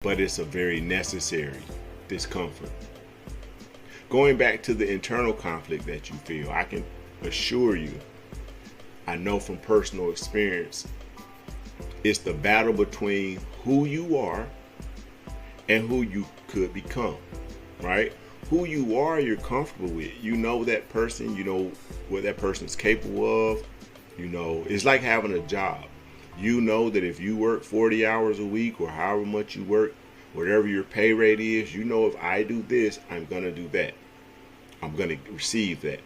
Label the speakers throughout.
Speaker 1: but it's a very necessary discomfort. Going back to the internal conflict that you feel, I can assure you, I know from personal experience, it's the battle between who you are and who you could become, right? Who you are, you're comfortable with. You know that person, you know what that person's capable of. You know, it's like having a job. You know that if you work 40 hours a week or however much you work, whatever your pay rate is, you know if I do this, I'm going to do that. I'm going to receive that.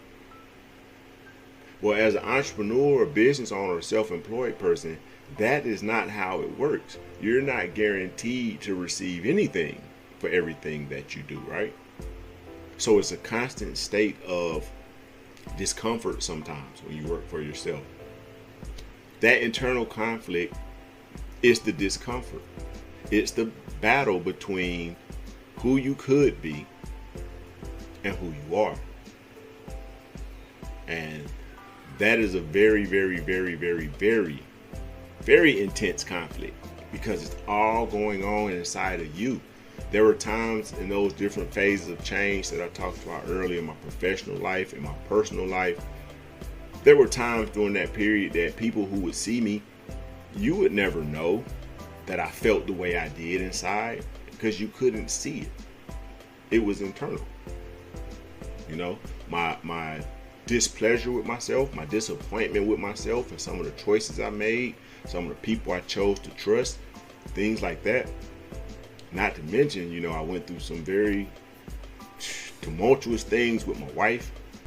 Speaker 1: Well, as an entrepreneur, a business owner, a self-employed person, that is not how it works. You're not guaranteed to receive anything for everything that you do, right? So it's a constant state of discomfort sometimes when you work for yourself. That internal conflict is the discomfort. It's the battle between who you could be and who you are. And that is a very, very, very, very, very, very intense conflict because it's all going on inside of you. There were times in those different phases of change that I talked about earlier in my professional life, in my personal life. There were times during that period that people who would see me, you would never know that I felt the way I did inside because you couldn't see it. It was internal. You know, my displeasure with myself, my disappointment with myself and some of the choices I made, some of the people I chose to trust, things like that. Not to mention, you know, I went through some very tumultuous things with my wife.